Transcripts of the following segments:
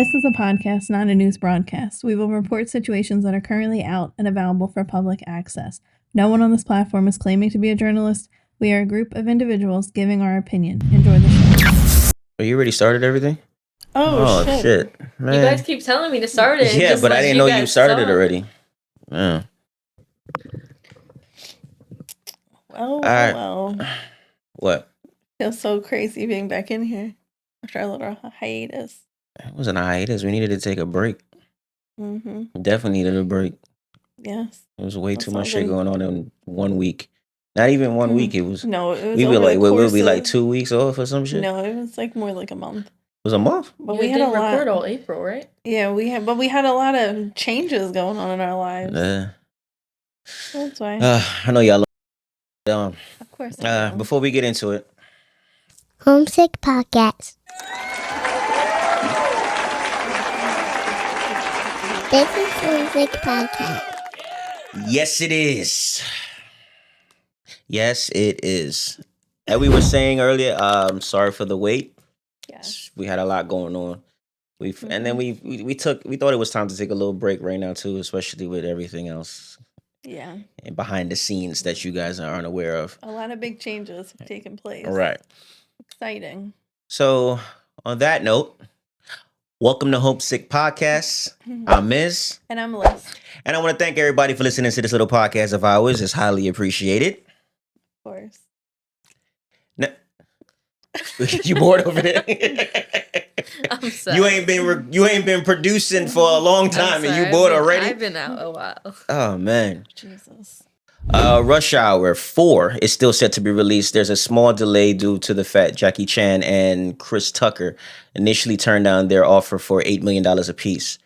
This is a podcast, not a news broadcast. We will report situations that are currently out and available for public access. No one on this platform is claiming to be a journalist. We are a group of individuals giving our opinion. Enjoy the show. Oh, you already started everything? Oh shit. Man. You guys keep telling me to start it. Yeah, but I didn't know you started it already. Yeah. Well. What? Feels so crazy being back in here after our little hiatus. It wasn't a hiatus. We needed to take a break. Mm-hmm. Definitely needed a break. Yes. It was way too much shit going on in 1 week. Not even 1 week. It was. No, it was. We were like, we'll be like 2 weeks off or some shit. No, it was like more like a month. It was a month. But we didn't record all April, right? Yeah, we had a lot of changes going on in our lives. That's why. I know y'all. Of course. Before we get into it, Homesick Podcast. This is Homesick Podcast. Yes, it is. Yes, it is. And we were saying earlier, sorry for the wait. Yes. We had a lot going on. And then we thought it was time to take a little break right now too, especially with everything else. Yeah. And behind the scenes that you guys aren't aware of. A lot of big changes have taken place. All right. Exciting. So, on that note, welcome to Homesick Podcast. I'm Miz. And I'm Liz. And I want to thank everybody for listening to this little podcast of ours. It's highly appreciated. Of course. You bored over there? I'm sorry. You ain't been producing for a long time, and you bored already. I've been out a while. Oh man. Jesus. Rush Hour 4 is still set to be released. There's a small delay due to the fact Jackie Chan and Chris Tucker initially turned down their offer for $8 million apiece.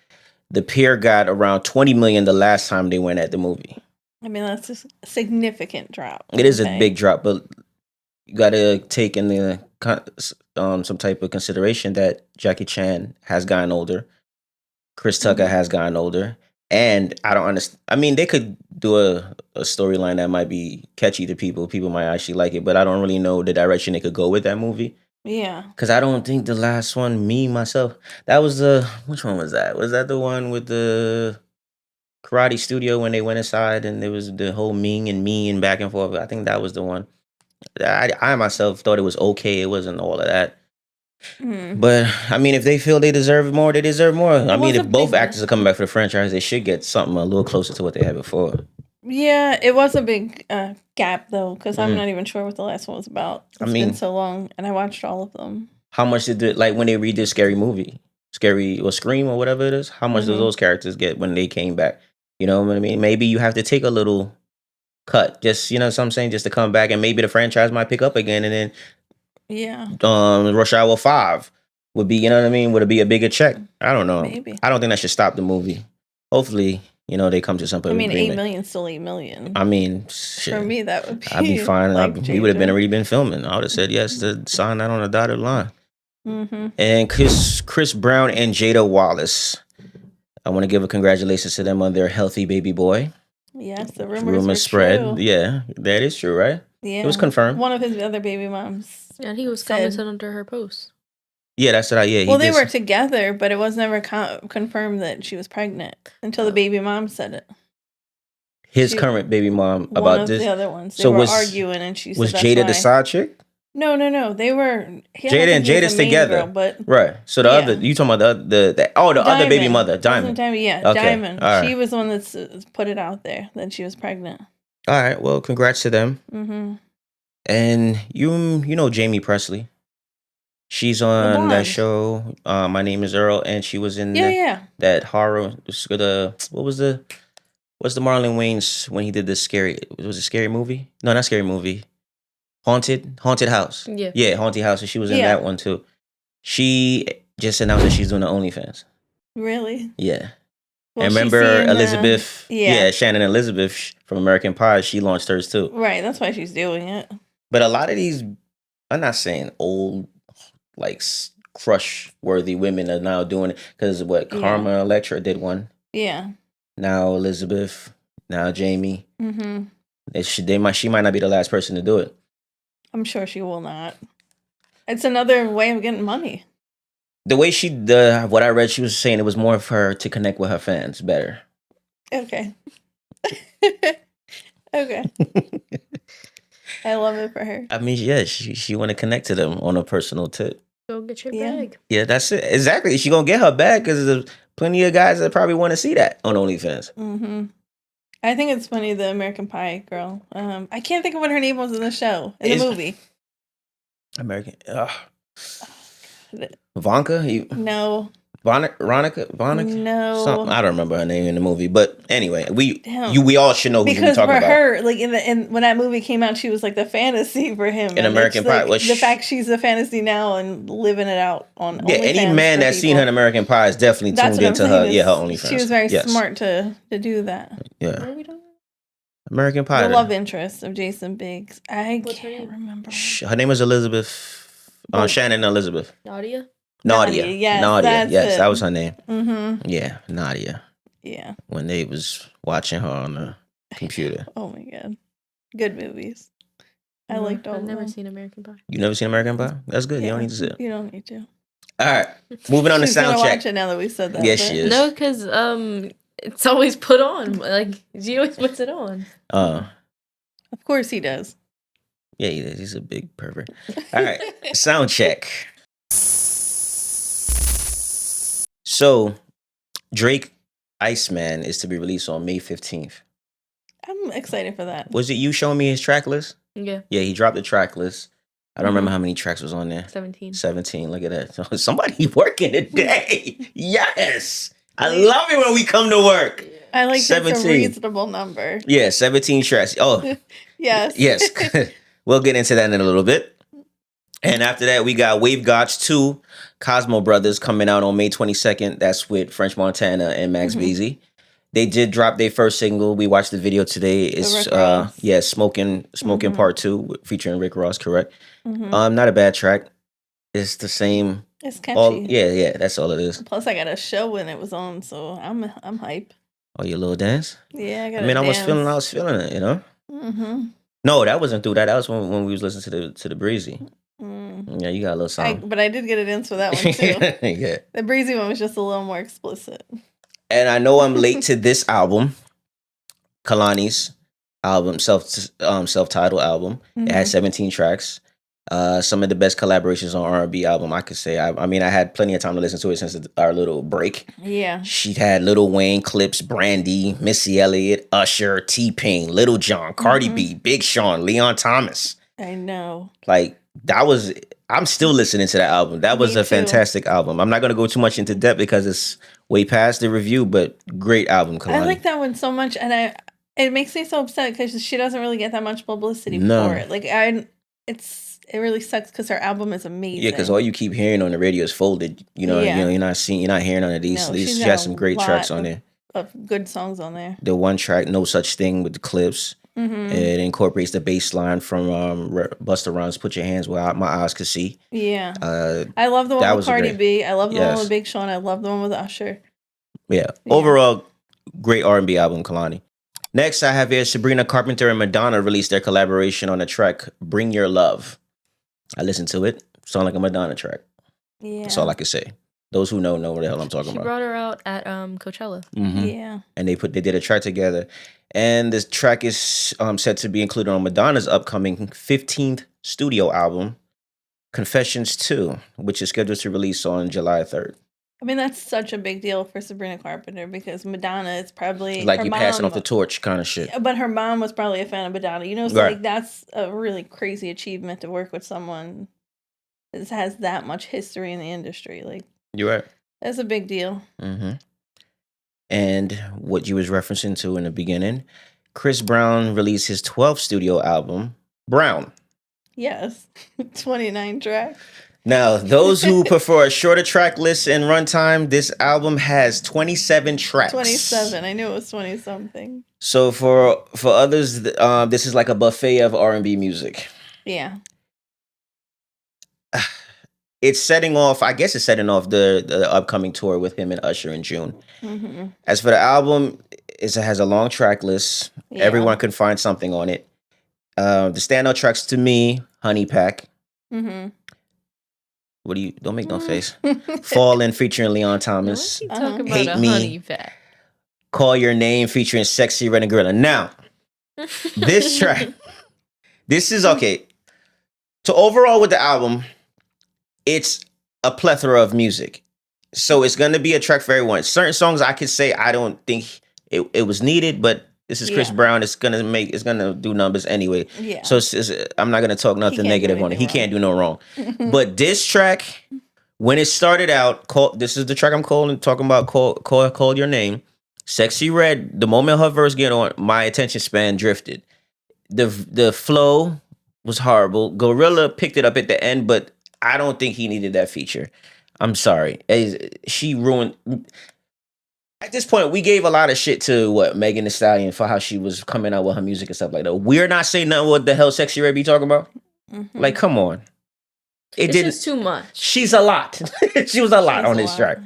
The pair got around $20 million the last time they went at the movie. I mean, that's a significant drop. It is a big drop, but you got to take in the some type of consideration that Jackie Chan has gotten older, Chris Tucker has gotten older, and I don't understand. I mean, they could do a storyline that might be catchy to people. People might actually like it, but I don't really know the direction they could go with that movie. Yeah, because I don't think the last one, myself, that was which one was that? Was that the one with the karate studio when they went inside and there was the whole Ming and me and back and forth? I think that was the one. I myself thought it was okay. It wasn't all of that. But, I mean, if they feel they deserve more, they deserve more. I mean, if both actors are coming back for the franchise, they should get something a little closer to what they had before. Yeah, it was a big gap, though, because I'm not even sure what the last one was about. It's been so long, and I watched all of them. How much did when they redid Scream or whatever it is, how much did those characters get when they came back? You know what I mean? Maybe you have to take a little cut, just, you know what I'm saying, just to come back, and maybe the franchise might pick up again, and then Rush Hour 5 would be, you know what I mean, would it be a bigger check? I don't know. Maybe. I don't think that should stop the movie. Hopefully, you know, they come to something. I mean, $8 million is still $8 million. I mean, shit. For me, that would be I'd be fine. We would have already been filming. I would have said yes to sign that on a dotted line. And Chris Brown and Jada Wallace, I want to give a congratulations to them on their healthy baby boy. Yes, the rumors spread. True. Yeah, that is true, right? Yeah, it was confirmed. One of his other baby moms. And he was commenting under her post. Yeah, that's what Well, they were together, but it was never confirmed that she was pregnant until the baby mom said it. His current baby mom about this. The other ones. They were arguing, and she said, was Jada the side chick? No. They were. Jada and Jada's together, girl, but right. So the other, you talking about the other baby mother, Diamond. Yeah, okay. Diamond. Right. She was the one that's put it out there that she was pregnant. All right. Well, congrats to them. And you know Jamie Presley. She's on that show. My Name Is Earl, and she was in that horror. What's the Marlon Wayans when he did the scary? Was it Scary Movie? No, not Scary Movie. Haunted House. Yeah, Haunted House. And she was in that one too. She just announced that she's doing the OnlyFans. Really? Yeah. Well, and remember Elizabeth? Shannon Elizabeth from American Pie. She launched hers too. Right. That's why she's doing it. But a lot of these, I'm not saying old, like crush-worthy women are now doing it because Karma Electra did one. Yeah. Now Elizabeth. Now Jamie. She might not be the last person to do it. I'm sure she will not. It's another way of getting money. The way what I read, she was saying it was more of her to connect with her fans better. Okay. Okay. I love it for her. I mean, yeah, she want to connect to them on a personal tip. Go get your bag. Yeah, that's it. Exactly. She gonna get her bag because there's plenty of guys that probably want to see that on OnlyFans. Mm-hmm. I think it's funny, the American Pie girl. I can't think of what her name was in the show, in the movie. American. Vonka? No. Veronica? No. Something. I don't remember her name in the movie. But anyway, we all should know who we're talking about. Because for her, like in when that movie came out, she was like the fantasy for him. In American Pie. Like, the fact she's a fantasy now and living it out on OnlyFans. Yeah, any man that's seen her in American Pie is definitely tuned into her OnlyFans. She was very smart to do that. Yeah. What are we doing? American Pie. The love interest of Jason Biggs. I can't remember. Her name was Elizabeth. Shannon Elizabeth. Nadia. Yes, Nadia. Yes, it. that was her name. Mm-hmm. Yeah, Nadia. Yeah. When they was watching her on the computer. Oh my god, good movies. I liked all of them. I've never seen American Pie. You never seen American Pie? That's good. Yeah. You don't need to see it. You don't need to. All right, moving on to sound check. Watch it now that we said that. Yes, she is. No, because it's always put on. Like she always puts it on. Of course he does. Yeah, he is. He's a big pervert. All right, sound check. So, Drake Iceman is to be released on May 15th. I'm excited for that. Was it you showing me his track list? Yeah. Yeah, he dropped the track list. I don't remember how many tracks was on there. 17. 17. Look at that. Somebody working today. Yes. I love it when we come to work. I like 17. That's a reasonable number. Yeah, 17 tracks. Oh. Yes. Yes. We'll get into that in a little bit. And after that, we got Wave Gods 2, Cosmo Brothers, coming out on May 22nd. That's with French Montana and Max Beasley. They did drop their first single. We watched the video today. It's Smoking Part 2 featuring Rick Ross, correct? Not a bad track. It's the same. It's catchy. Yeah, that's all it is. Plus I got a show when it was on, so I'm hype. Oh, your little dance? Yeah, I got I was feeling it, you know? No, that wasn't through that. That was when we was listening to the Breezy. Yeah, you got a little song. But I did get a dance for that one too. Yeah. The Breezy one was just a little more explicit. And I know I'm late to this album, Kalani's album, self-titled album. It had 17 tracks. Some of the best collaborations on R&B album, I could say. I mean, I had plenty of time to listen to it since our little break. Yeah. She had Lil Wayne, Clips, Brandy, Missy Elliott, Usher, T-Pain, Lil Jon, Cardi B, Big Sean, Leon Thomas. I know. Like, I'm still listening to that album. That was a fantastic album. I'm not going to go too much into depth because it's way past the review, but great album, Kalani. I like that one so much, and it makes me so upset because she doesn't really get that much publicity for it. Like, it really sucks because her album is amazing. Yeah, because all you keep hearing on the radio is Folded. You're not hearing none of these. She has some great tracks on there. Of good songs on there. The one track, No Such Thing, with the Clips. It incorporates the bass line from Busta Rhymes, Put Your Hands Where My Eyes Could See. Yeah. I love the one with Cardi B. I love the one with Big Sean. I love the one with Usher. Yeah. Overall, great R&B album, Kalani. Next, I have here Sabrina Carpenter and Madonna released their collaboration on the track Bring Your Love. I listened to it. Sound like a Madonna track. Yeah. That's all I can say. Those who know what the hell I'm talking about. She brought her out at Coachella. Yeah. And they did a track together. And this track is set to be included on Madonna's upcoming 15th studio album, Confessions 2, which is scheduled to release on July 3rd. I mean, that's such a big deal for Sabrina Carpenter because Madonna is probably... Like you passing off the torch kind of shit. But her mom was probably a fan of Madonna. You know, so like that's a really crazy achievement to work with someone that has that much history in the industry. Like, you're right. That's a big deal. And what you was referencing to in the beginning, Chris Brown released his 12th studio album, Brown. Yes. 29 tracks. Now, those who prefer a shorter track list and runtime, this album has 27 tracks. 27. I knew it was 20-something. So for others, this is like a buffet of R&B music. Yeah. It's setting off the upcoming tour with him and Usher in June. As for the album, it has a long track list. Yeah. Everyone can find something on it. The standout tracks to me, Honey Pack. What do you? Don't make no face. Fallen featuring Leon Thomas. Talking about Hate a Me. honey pack. Call Your Name featuring Sexy Red and Gorilla. Now, this track. This is okay. So overall with the album, it's a plethora of music. So it's going to be a track for everyone. Certain songs I could say I don't think it was needed, but this is Chris Brown. It's gonna do numbers anyway. Yeah. So I'm not gonna talk nothing negative on it. He can't do no wrong. But this track, when it started out, this is the track I'm talking about. Call Your Name. Sexy Red. The moment her verse get on, my attention span drifted. The flow was horrible. Gorilla picked it up at the end, but I don't think he needed that feature. I'm sorry. She ruined. At this point, we gave a lot of shit to Megan Thee Stallion for how she was coming out with her music and stuff like that. We're not saying nothing what the hell Sexy Red be talking about. Mm-hmm. Like, come on. It's just too much. She's a lot. She was a lot on this track.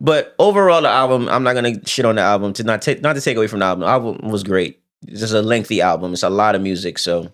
But overall, the album, I'm not gonna shit on the album not to take away from the album. The album was great. It's just a lengthy album. It's a lot of music, so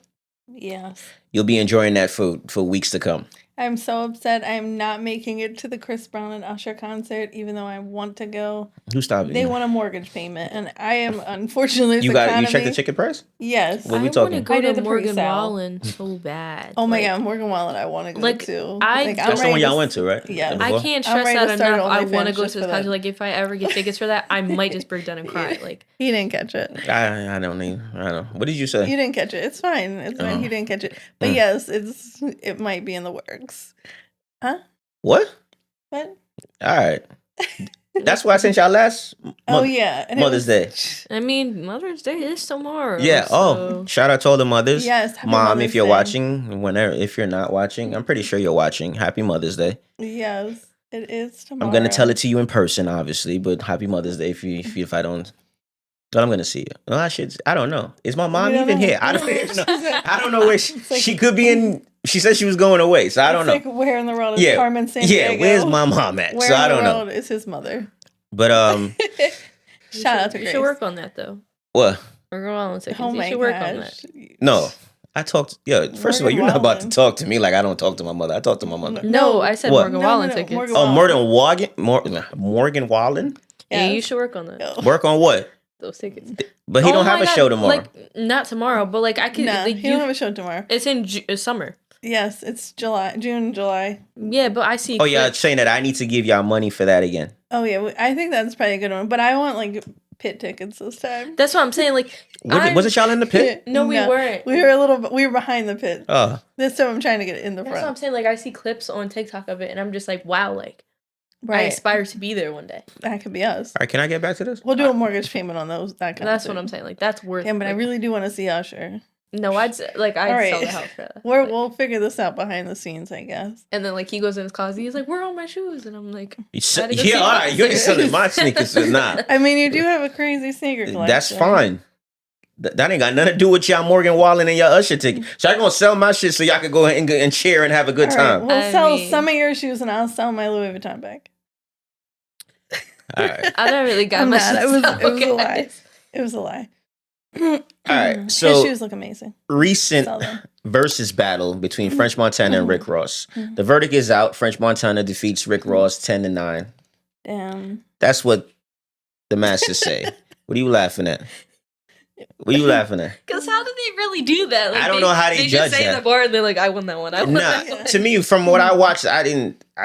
yes, you'll be enjoying that for weeks to come. I'm so upset I'm not making it to the Chris Brown and Usher concert, even though I want to go. Who stopped you? They want a mortgage payment, and I am unfortunately. You checked the ticket price? Yes. What are we talking? I want to go to Morgan Wallen so bad. Oh my god, Morgan Wallen! I want to go to. That's the one y'all went to, right? Yeah. I can't stress that enough. I want to go to this concert. Like, if I ever get tickets for that, I might just break down and cry. Like, he didn't catch it. I don't know. What did you say? You didn't catch it. It's fine. It's fine. He didn't catch it. But yes, it might be in the works. Huh? What? What? All right. That's why I sent y'all last Mother's Day. I mean, Mother's Day is tomorrow. Yeah. So. Shout out to all the mothers. Yes. Mom, if you're watching, if you're not watching, I'm pretty sure you're watching. Happy Mother's Day. Yes, it is tomorrow. I'm gonna tell it to you in person, obviously, but happy Mother's Day if I don't. But I'm gonna see you. Well, I don't know. Is my mom even here? I don't even know. I don't know where she could be in. She said she was going away, so I don't know. Like, where in the world is Carmen Sandiego? Yeah, where's my mom at? Where so I don't know. Where in the world is his mother? But shout out to Grace. You should work on that though. What? Morgan Wallen tickets. You should work on that. No. I talked. Yeah, first of all, you're not about to talk to me like I don't talk to my mother. I talk to my mother. No, I said Morgan Wallen tickets. Morgan Wallen? Yeah, you should work on that. Work on what? Those tickets. But he don't have a show tomorrow. Like, not tomorrow, but like I could. No, like, he don't have a show tomorrow. It's in summer. Yes, it's June, July. Yeah, but I see. Oh yeah, saying that I need to give y'all money for that again. Oh yeah, I think that's probably a good one. But I want like pit tickets this time. That's what I'm saying. Like, wasn't y'all in the pit? No, we weren't. We were behind the pit. Oh, this time I'm trying to get in the front. That's what I'm saying. Like, I see clips on TikTok of it, and I'm just like, wow, like. Right. I aspire to be there one day. That could be us. All right, can I get back to this? We'll do a mortgage payment on those. That's what I'm saying. Like, that's worth. Yeah, but I really do want to see Usher. No, I'd sell the house for that. We'll figure this out behind the scenes, I guess. And then like he goes in his closet, he's like, "Where are all my shoes?" And I'm like, "Yeah, all right, you ain't selling my sneakers or not." I mean, you do have a crazy sneaker collection. That's fine. That ain't got nothing to do with y'all Morgan Wallen and y'all Usher ticket. So I'm gonna sell my shit so y'all can go and cheer and have a good time. We'll sell some of your shoes and I'll sell my Louis Vuitton bag. All right. I don't really got much. It was a lie. It was a lie. All right. So his shoes look amazing. Recent versus battle between French Montana and Rick Ross. The verdict is out. French Montana defeats Rick Ross 10-9. Damn. That's what the masses say. What are you laughing at? What are you laughing at? Because how did they really do that? Like, I don't know how they judge just say that. The bar and they're like, I won that one. I won that one. To me, from what I watched, I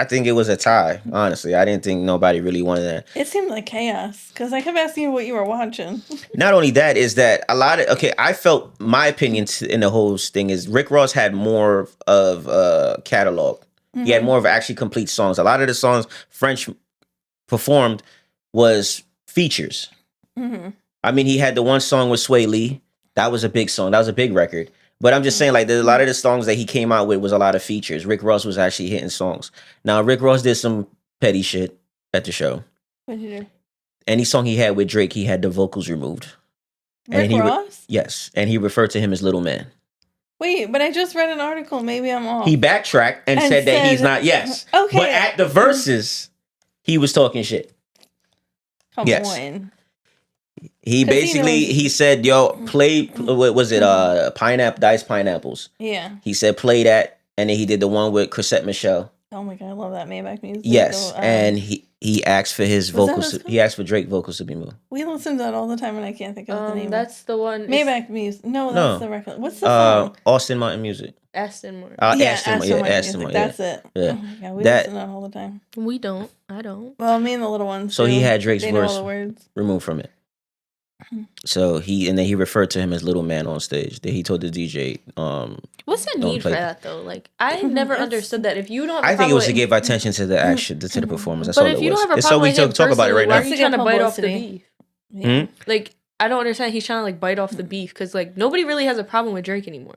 think it was a tie. Honestly, I didn't think nobody really wanted that. It seemed like chaos because I kept asking you what you were watching. Not only that, is that a lot of I felt my opinion in the whole thing is Rick Ross had more of a catalog. Mm-hmm. He had more of actually complete songs. A lot of the songs French performed was features. Mm-hmm. I mean, he had the one song with Sway Lee. That was a big song. That was a big record. But I'm just saying, like, a lot of the songs that he came out with was a lot of features. Rick Ross was actually hitting songs. Now, Rick Ross did some petty shit at the show. What did you do? Any song he had with Drake, he had the vocals removed. Rick Ross? Yes. And he referred to him as Little Man. Wait, but I just read an article. Maybe I'm off. He backtracked and said that he's not. Yes. Okay. But at the verses, he was talking shit. Come on. He basically he said, "Yo, play what was it? Diced Pineapples." Yeah. He said, "Play that," and then he did the one with Chrisette Michele. Oh my god, I love that Maybach music. Yes, and he asked for his vocals. He asked for Drake vocals to be moved. We listen to that all the time, and I can't think of the name. That's the one. Maybach music. No, that's the record. What's the song? Austin Martin music. Aston Martin. Aston Martin. That's it. Yeah, we listen to that all the time. We don't. I don't. Well, me and the little ones. So he had Drake's verse words removed from it. So then he referred to him as Little Man on stage. Then he told the DJ, what's the need for that though? Like, I never understood that. If you don't, I think it was to give attention to the action, to the performance. That's all it was. But if you don't have a problem with him, talk about it right now. Why are you trying to bite off the beef? Yeah. Like, I don't understand. He's trying to like bite off the beef because like nobody really has a problem with Drake anymore.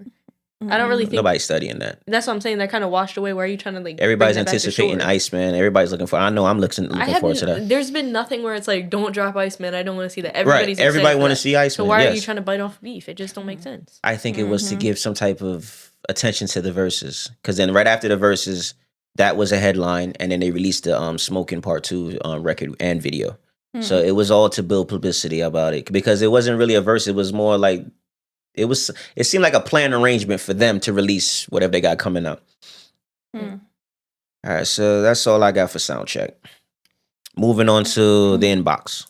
I don't really think nobody's studying that. That's what I'm saying. That kind of washed away. Why are you trying to like? Everybody's anticipating Iceman. Everybody's looking for. I know I'm looking forward to that. There's been nothing where it's like, don't drop Iceman. I don't want to see that. Everybody want to see Iceman. So why are you trying to bite off beef? It just don't make sense. I think it was to give some type of attention to the verses, because then right after the verses, that was a headline, and then they released the Smoking Part 2 record and video. So it was all to build publicity about it, because it wasn't really a verse. It was more like. It seemed like a planned arrangement for them to release whatever they got coming up. All right, so that's all I got for sound check. Moving on to the inbox.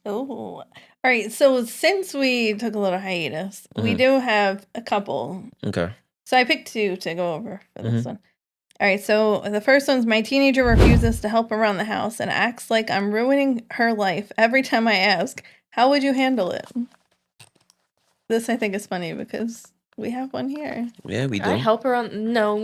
Oh, all right. So since we took a little hiatus, we do have a couple. Okay. So I picked 2 to go over for this one. All right, so the first one's my teenager refuses to help around the house and acts like I'm ruining her life every time I ask. How would you handle it? This, I think, is funny because we have one here. Yeah, we do. I help her on. No.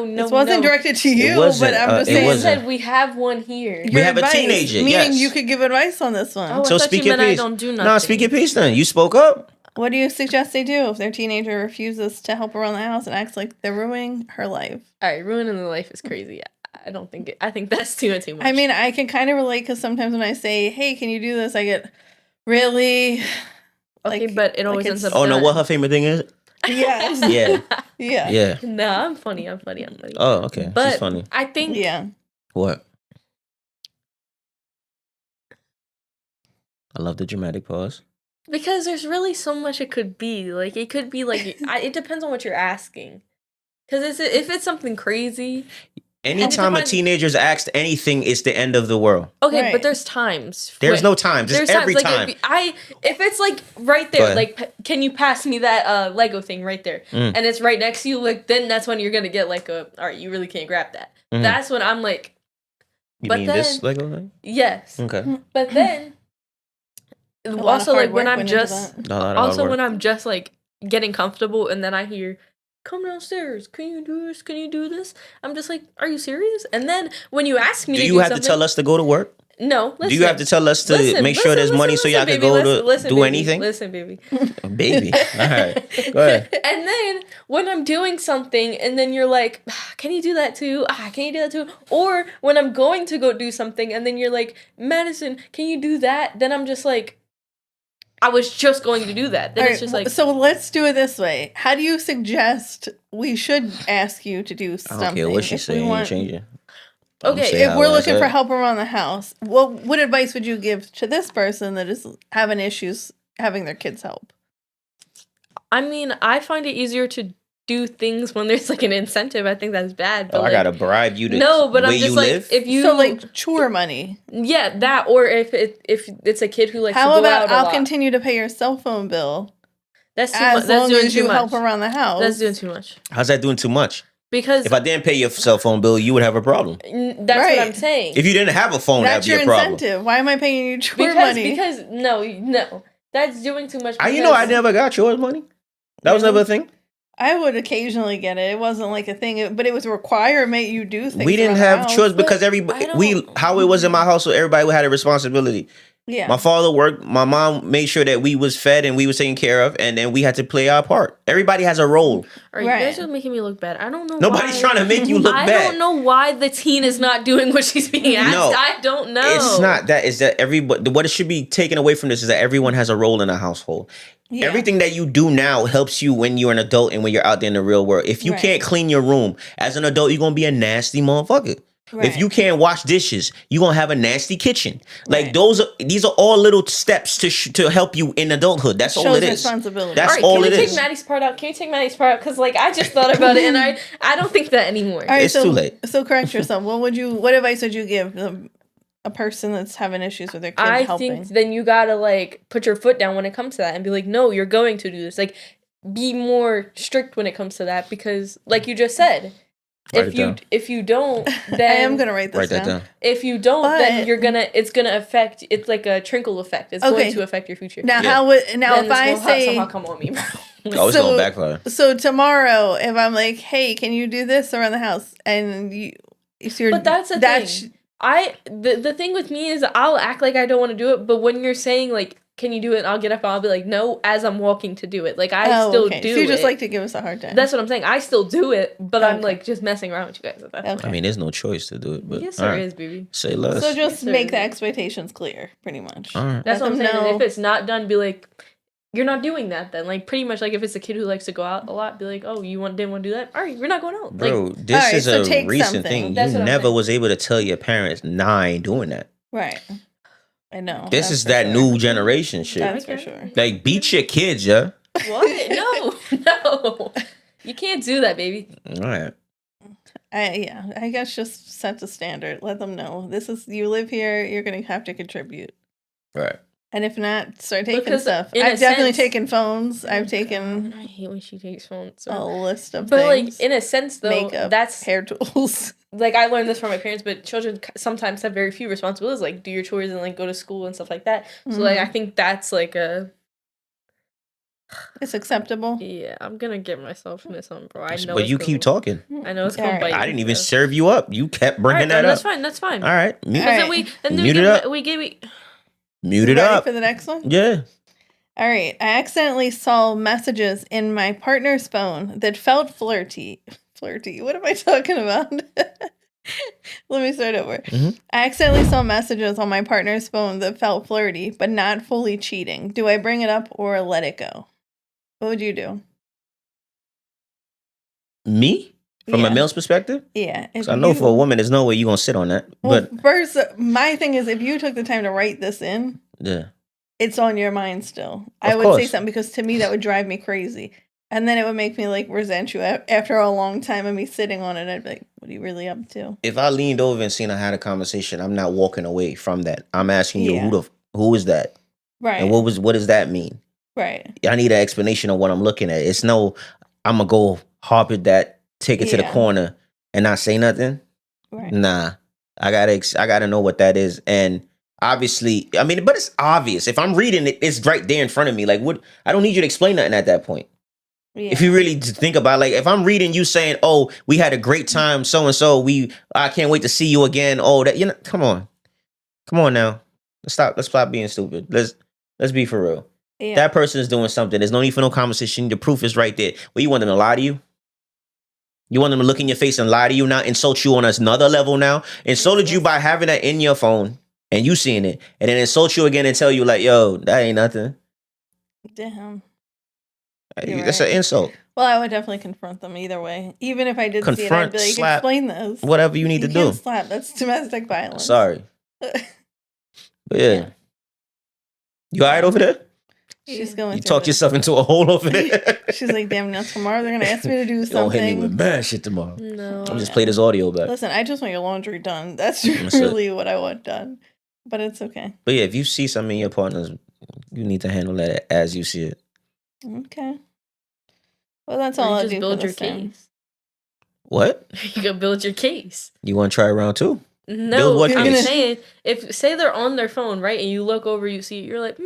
This wasn't directed to you, but I'm just saying. You said we have one here. We have a teenager, meaning you could give advice on this one. Oh, so speak your piece. I don't do nothing. No, speak your piece then. You spoke up. What do you suggest they do if their teenager refuses to help around the house and acts like they're ruining her life? All right, ruining the life is crazy. I don't think it. I think that's too much. I mean, I can kind of relate because sometimes when I say, "Hey, can you do this?" I get. Really? Okay, but it always ends up. Oh, no, what her favorite thing is? Yes. Yeah. No, I'm funny. Oh, okay. But she's funny. I think. Yeah. What? I love the dramatic pause. Because there's really so much it could be. Like, it could be like. It depends on what you're asking. Because if it's something crazy. Anytime a teenager's asked anything, it's the end of the world. Okay, but there's times. There's no times. There's every time. If it's like right there, like, can you pass me that Lego thing right there? And it's right next to you, like, then that's when you're going to get like all right, you really can't grab that. That's when I'm like. You mean this Lego thing? Yes. Okay. But then, also like when I'm just like getting comfortable and then I hear, come downstairs. Can you do this? Can you do this? I'm just like, are you serious? And then when you ask me, do you have to tell us to go to work? No. Listen, do you have to tell us to make sure there's money so y'all can go to do anything? Listen, baby. Baby. All right. Go ahead. And then when I'm doing something and then you're like, can you do that too? Can you do that too? Or when I'm going to go do something and then you're like, Madison, can you do that? Then I'm just like, I was just going to do that. Then it's just like. So let's do it this way. How do you suggest we should ask you to do something? I don't care what she's saying. You're changing. Okay, if we're looking for help around the house, what advice would you give to this person that is having issues having their kids help? I mean, I find it easier to do things when there's like an incentive. I think that's bad. But I gotta bribe you to but I'm just like live? If you like chore money. Yeah, that or if it's a kid who likes to go about out a lot. I'll continue to pay your cell phone bill. That's too much. That's doing too much. Help around the house. That's doing too much. How's that doing too much? Because if I didn't pay your cell phone bill, you would have a problem. That's what I'm saying. If you didn't have a phone, that'd be a problem. That's your incentive. Why am I paying you chore money? Because no, that's doing too much. I never got chores money. That was never a thing. I would occasionally get it. It wasn't like a thing, but it was a requirement you do things. We didn't have chores because how it was in my household, everybody had a responsibility. Yeah. My father worked. My mom made sure that we was fed and we was taken care of, and then we had to play our part. Everybody has a role. All right, you guys are making me look bad. I don't know. Nobody's trying to make you look bad. I don't know why the teen is not doing what she's being asked. No, I don't know. It's not that. It's that everybody. What it should be taken away from this is that everyone has a role in a household. Yeah. Everything that you do now helps you when you're an adult and when you're out there in the real world. If you can't clean your room as an adult, you're gonna be a nasty motherfucker. Right. If you can't wash dishes, you're going to have a nasty kitchen. Like Right. These are all little steps to help you in adulthood. That's all it is. Responsibility. That's all it is. Can we take Maddie's part out? Can we take Maddie's part out? Because like I just thought about it and I don't think that anymore. All right, it's too late. So correct yourself. What advice would you give a person that's having issues with their kid helping? I think then you gotta like put your foot down when it comes to that and be like, no, you're going to do this. Like, be more strict when it comes to that because, like you just said, if you don't, then I am gonna write that down. If you don't, then it's gonna affect. It's like a trickle effect. It's going to affect your future. Now, if I say somehow come on me, bro. It's gonna backfire. So tomorrow, if I'm like, hey, can you do this around the house, and but that's the thing. The thing with me is I'll act like I don't want to do it, but when you're saying like, can you do it? And I'll get up and I'll be like, no, as I'm walking to do it. Like I still do it. So you just like to give us a hard time. That's what I'm saying. I still do it, but I'm like just messing around with you guys. I mean, there's no choice to do it, but yes, there is, baby. Say less. So just make the expectations clear, pretty much. All right. That's what I'm saying. And if it's not done, be like, you're not doing that then. Like pretty much like if it's a kid who likes to go out a lot, be like, oh, didn't want to do that? All right, we're not going out. Bro, like, this is a recent thing. You never was able to tell your parents, nah, I ain't doing that. Right. I know. This is that new generation shit. That's for sure. Like, beat your kids, yeah? What? No. You can't do that, baby. All right. I guess just set the standard. Let them know. You live here, you're going to have to contribute. Right. And if not, start taking stuff. I've definitely taken phones. I've taken... I hate when she takes phones. A list of things. But, like, in a sense, though, makeup, that's... hair tools. Like, I learned this from my parents, but children sometimes have very few responsibilities, like, do your chores and, like, go to school and stuff like that. So, like, I think that's, like, it's acceptable. Yeah, I'm gonna get myself in this one, bro. I know. But you keep talking. I know it's gonna bite. I didn't even serve you up. You kept bringing that up. That's fine. All right. Mute it up. Mute it up. For the next one? Yeah. All right. I accidentally saw messages in my partner's phone that felt flirty. Flirty. What am I talking about? Let me start over. Mm-hmm. I accidentally saw messages on my partner's phone that felt flirty, but not fully cheating. Do I bring it up or let it go? What would you do? Me? From a male's perspective? Yeah. I know for a woman, there's no way you're going to sit on that. Well, first, my thing is, if you took the time to write this in, it's on your mind still. I would say something because to me, that would drive me crazy. And then it would make me like resent you after a long time of me sitting on it. I'd be like, what are you really up to? If I leaned over and seen I had a conversation, I'm not walking away from that. I'm asking you, who is that? Right. And what does that mean? Right. I need an explanation of what I'm looking at. It's no, I'm going to go harp at that, take it to the corner and not say nothing. Right. Nah. I gotta know what that is. And obviously, I mean, but it's obvious. If I'm reading it, it's right there in front of me. Like, what? I don't need you to explain nothing at that point. Yeah. If you really think about, like, if I'm reading you saying, "Oh, we had a great time, so and so. I can't wait to see you again." Oh, that come on now. Let's stop being stupid. Let's be for real. Yeah. That person is doing something. There's no need for no conversation. The proof is right there. Well, you want them to lie to you? You want them to look in your face and lie to you now, insult you on another level now? Insulted you by having that in your phone and you seeing it, and then insult you again and tell you like, yo, that ain't nothing. Damn. That's an insult. Well, I would definitely confront them either way. Even if I did see it, I'd be like, slap, explain this. Whatever you need to do. Slap. That's domestic violence. Sorry. But yeah. You all right over there? She's going. You talked yourself into a hole over there. She's like, damn, now tomorrow they're going to ask me to do something. Don't hit me with bad shit tomorrow. No. I'll just play this audio back. Listen, I just want your laundry done. That's really what I want done. But it's okay. But yeah, if you see something in your partners, you need to handle that as you see it. Okay. Well, that's all I'll do. Build your case. What? You can build your case. You want to try round two? No, I'm saying, say they're on their phone, right, and you look over, you see it, you're like,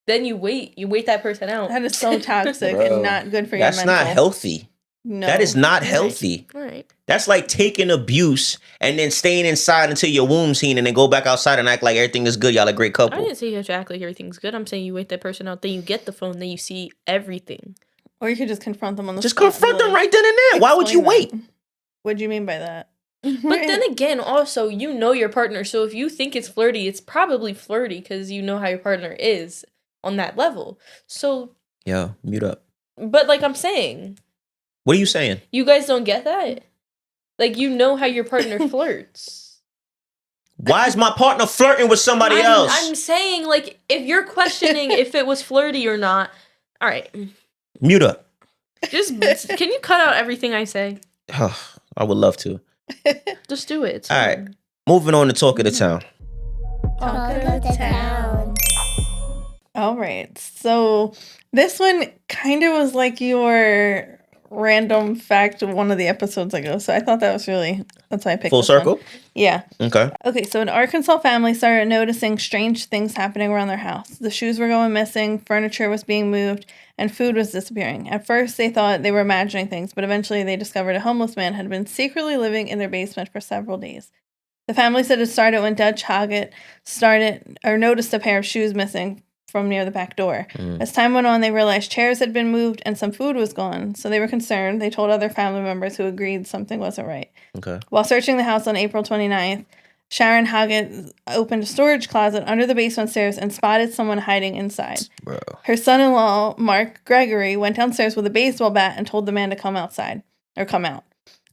then you wait that person out. That is so toxic and not good for your mental. That's not healthy. No. That is not healthy. Right. That's like taking abuse and then staying inside until your womb's healing and then go back outside and act like everything is good. Y'all a great couple. I didn't say you have to act like everything's good. I'm saying you wait that person out, then you get the phone, then you see everything. Or you could just confront them on the spot. Just confront them right then and there. Why would you wait? What do you mean by that? But then again, also, you know your partner. So if you think it's flirty, it's probably flirty because you know how your partner is on that level. So... Yeah, mute up. But like I'm saying... What are you saying? You guys don't get that? Like, you know how your partner flirts. Why is my partner flirting with somebody else? I'm saying, like, if you're questioning if it was flirty or not, all right. Mute up. Can you cut out everything I say? I would love to. Just do it. All right. Moving on to Talk of the Town. Talk of the Town. All right. So this one kind of was like your random fact of one of the episodes ago. So I thought that's why I picked Full this circle? one. Yeah. Okay, so an Arkansas family started noticing strange things happening around their house. The shoes were going missing, furniture was being moved, and food was disappearing. At first, they thought they were imagining things, but eventually they discovered a homeless man had been secretly living in their basement for several days. The family said it started when Dutch Hoggett noticed a pair of shoes missing from near the back door. As time went on, they realized chairs had been moved and some food was gone, so they were concerned. They told other family members who agreed something wasn't right. Okay. While searching the house on April 29th, Sharon Hoggett opened a storage closet under the basement stairs and spotted someone hiding inside. Bro. Her son-in-law, Mark Gregory, went downstairs with a baseball bat and told the man to come out.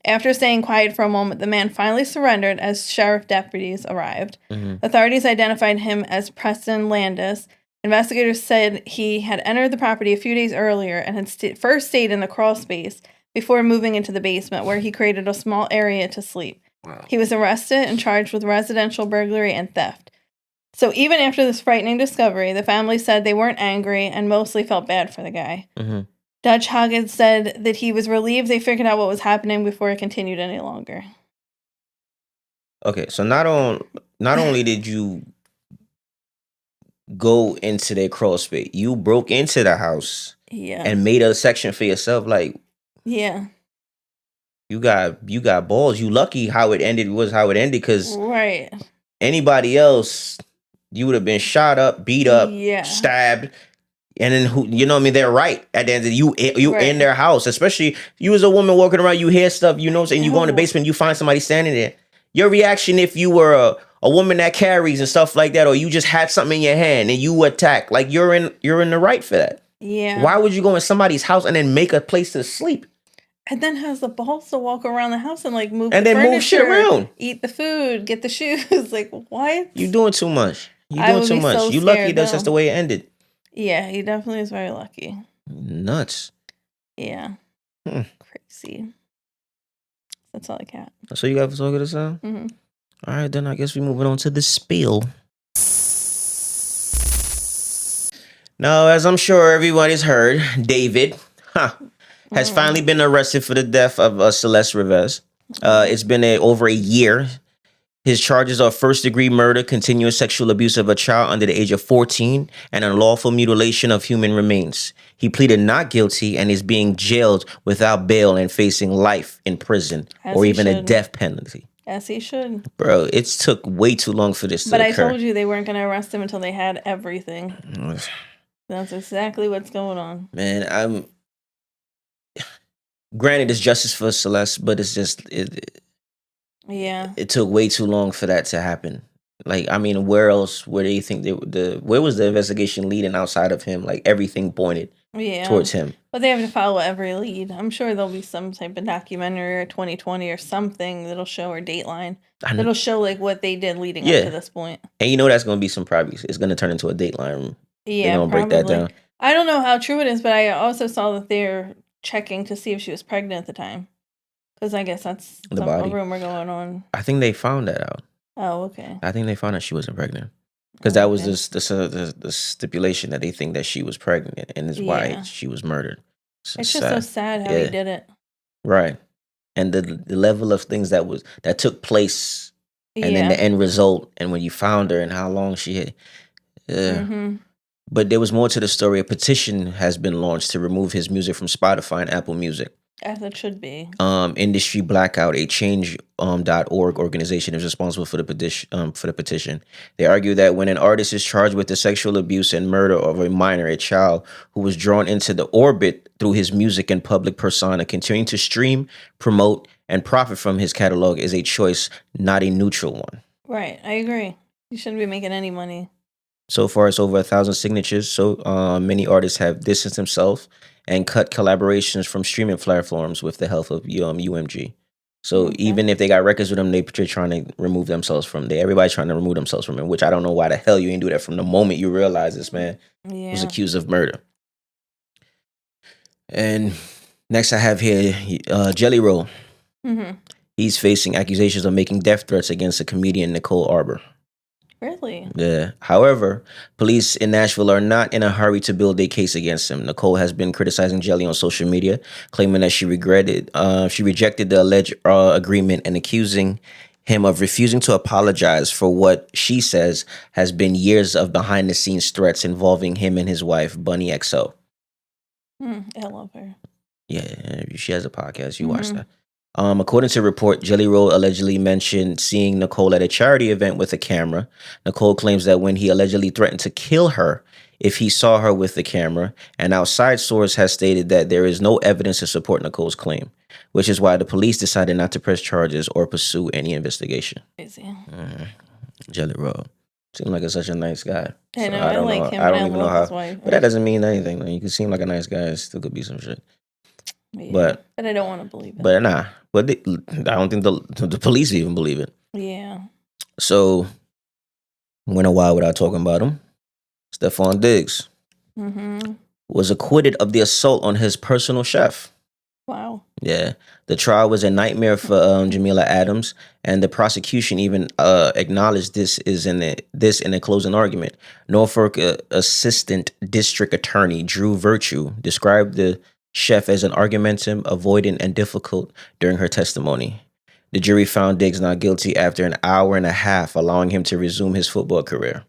After staying quiet for a moment, the man finally surrendered as sheriff deputies arrived. Authorities identified him as Preston Landis. Investigators said he had entered the property a few days earlier and had first stayed in the crawl space before moving into the basement, where he created a small area to sleep. Wow. He was arrested and charged with residential burglary and theft. So even after this frightening discovery, the family said they weren't angry and mostly felt bad for the guy. Dutch Hoggett said that he was relieved they figured out what was happening before it continued any longer. Okay, so not only did you go into their crawl space, you broke into the house and made a section for yourself. Like, yeah, you got balls. You lucky how it ended was how it ended, because right. Anybody else, you would have been shot up, beat up, stabbed. And then they're right at the end of you right. In their house, especially you as a woman walking around, you hear stuff, and you go in the basement, you find somebody standing there. Your reaction, if you were a woman that carries and stuff like that, or you just had something in your hand and you attack, like you're in the right for that. Yeah. Why would you go in somebody's house and then make a place to sleep? And then has the balls to walk around the house and like move and the then furniture, move shit around, eat the food, get the shoes. Like, what? You doing too much. You doing too much. So you lucky that's just the way it ended. Yeah, he definitely is very lucky. Nuts. Yeah. Crazy. That's all I got. So you got to talk of this now? Mm-hmm. All right, then I guess we're moving on to the spiel. Now, as I'm sure everybody's heard, David has finally been arrested for the death of Celeste Rivers. It's been over a year. His charges are first-degree murder, continuous sexual abuse of a child under the age of 14, and unlawful mutilation of human remains. He pleaded not guilty and is being jailed without bail and facing life in prison or even a death penalty. As he should. Bro, it took way too long for this to occur. But I told you they weren't going to arrest him until they had everything. That's exactly what's going on. Man, granted, it's justice for Celeste, but it's just... It took way too long for that to happen. Like, I mean, where else where do you think where was the investigation leading outside of him? Like, everything pointed towards him. But they have to follow every lead. I'm sure there'll be some type of documentary or 2020 or something that'll show, or Dateline that'll show like what they did leading up to this point. And that's going to be some it's going to turn into a Dateline. Yeah, they're going to break that down. I don't know how true it is, but I also saw that they're checking to see if she was pregnant at the time. Because I guess that's a rumor going on. I think they found that out. Oh, okay. I think they found out she wasn't pregnant. Because that was just the stipulation that they think that she was pregnant, and is why she was murdered. It's just so sad how he did it. Right. And the level of things that took place, and then the end result, and when you found her and how long she had. But there was more to the story. A petition has been launched to remove his music from Spotify and Apple Music. As it should be. Industry Blackout, a change.org organization, is responsible for the petition. They argue that when an artist is charged with the sexual abuse and murder of a minor, a child who was drawn into the orbit through his music and public persona, continuing to stream, promote, and profit from his catalog is a choice, not a neutral one. Right, I agree. You shouldn't be making any money. So far, it's over 1,000 signatures. So many artists have distanced themselves and cut collaborations from streaming platforms with the help of UMG. So even if they got records with him, they're trying to remove themselves from there. Everybody's trying to remove themselves from him, which I don't know why the hell you ain't do that from the moment you realize this man was accused of murder. And next I have here Jelly Roll. Mm-hmm. He's facing accusations of making death threats against a comedian, Nicole Arbor. Really? Yeah. However, police in Nashville are not in a hurry to build a case against him. Nicole has been criticizing Jelly on social media, claiming that she rejected the alleged agreement and accusing him of refusing to apologize for what she says has been years of behind-the-scenes threats involving him and his wife, Bunny XO. I love her. Yeah, she has a podcast. You watch that. According to a report, Jelly Roll allegedly mentioned seeing Nicole at a charity event with a camera. Nicole claims that when he allegedly threatened to kill her if he saw her with the camera, an outside source has stated that there is no evidence to support Nicole's claim, which is why the police decided not to press charges or pursue any investigation. Crazy. Jelly Roll. Seems like such a nice guy. I know, I like him. I don't even know how. His wife. But that doesn't mean anything. Like, you can seem like a nice guy. It still could be some shit. Yeah, but I don't want to believe it. But nah. But I don't think the police even believe it. Yeah. So, went a while without talking about him. Stephon Diggs was acquitted of the assault on his personal chef. Wow. Yeah. The trial was a nightmare for Jamila Adams, and the prosecution even acknowledged this in a closing argument. Norfolk Assistant District Attorney Drew Virtue described the chef as an argumentative, avoidant, and difficult during her testimony. The jury found Diggs not guilty after an hour and a half, allowing him to resume his football career.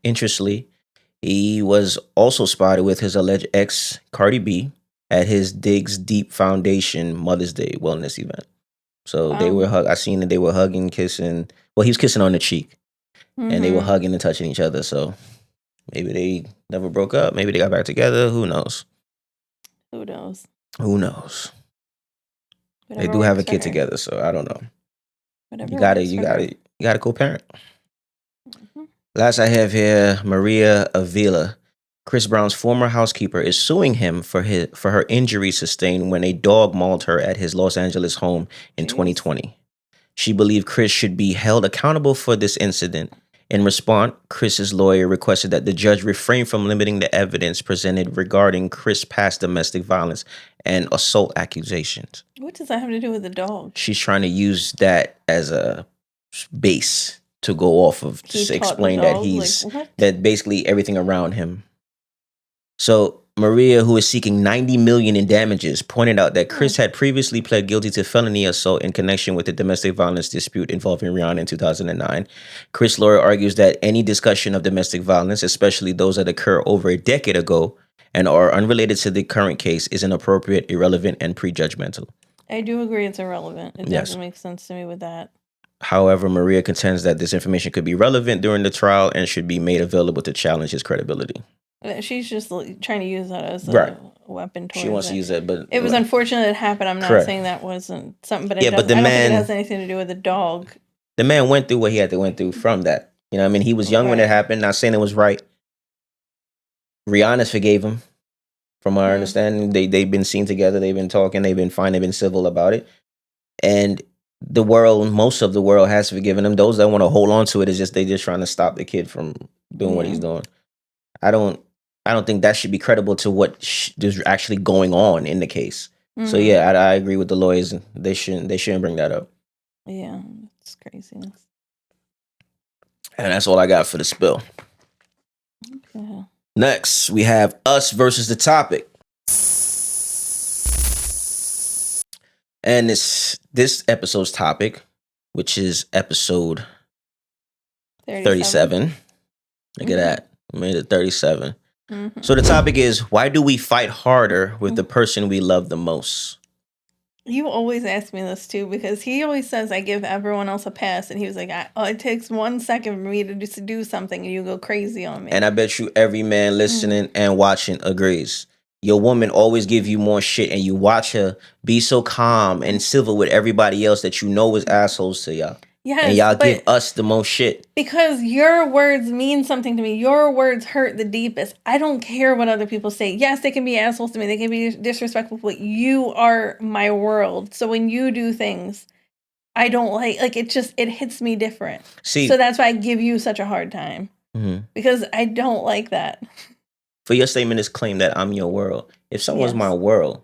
Interestingly, he was also spotted with his alleged ex, Cardi B, at his Diggs Deep Foundation Mother's Day wellness event. So they were I seen that they were hugging, kissing. Well, he was kissing on the cheek, and they were hugging and touching each other. So maybe they never broke up. Maybe they got back together. Who knows? Who knows? Who knows? Whatever they do have a kid together, so I don't know. Whatever you got to co-parent. Last I have here, Maria Avila. Chris Brown's former housekeeper is suing him for her injuries sustained when a dog mauled her at his Los Angeles home in 2020. She believed Chris should be held accountable for this incident. In response, Chris's lawyer requested that the judge refrain from limiting the evidence presented regarding Chris' past domestic violence and assault accusations. What does that have to do with the dog? She's trying to use that as a base to go off of to explain that that basically everything around him. So Maria, who is seeking $90 million in damages, pointed out that Chris had previously pled guilty to felony assault in connection with the domestic violence dispute involving Rihanna in 2009. Chris' lawyer argues that any discussion of domestic violence, especially those that occur over a decade ago and are unrelated to the current case, is inappropriate, irrelevant, and prejudgmental. I do agree it's irrelevant. It doesn't make sense to me with that. However, Maria contends that this information could be relevant during the trial and should be made available to challenge his credibility. She's just trying to use that as a weapon towards She wants to use it, but it was unfortunate it happened. I'm not saying that wasn't something, but I don't think it has anything to do with the dog. The man went through what he had to went through from that. You know what I mean? He was young when it happened. Not saying it was right. Rihanna forgave him. From our understanding, they've been seen together. They've been talking. They've been fine. They've been civil about it. And the world, most of the world has forgiven him. Those that want to hold on to it is just they just trying to stop the kid from doing what he's doing. I don't think that should be credible to what is actually going on in the case. So yeah, I agree with the lawyers. They shouldn't bring that up. Yeah, it's craziness. And that's all I got for the spill. Okay. Next, we have us versus the topic. And this episode's topic, which is episode 37. Look at that. We made it 37. So the topic is, why do we fight harder with the person we love the most? You always ask me this too, because he always says I give everyone else a pass, and he was like, it takes 1 second for me to just do something, and you go crazy on me. And I bet you every man listening and watching agrees. Your woman always give you more shit, and you watch her be so calm and civil with everybody else that you know is assholes to y'all. Yes, and y'all give us the most shit. Because your words mean something to me. Your words hurt the deepest. I don't care what other people say. Yes, they can be assholes to me. They can be disrespectful, but you are my world. So when you do things, I don't like it hits me different. See, so that's why I give you such a hard time. Because I don't like that. For your statement is claim that I'm your world. If someone's my world,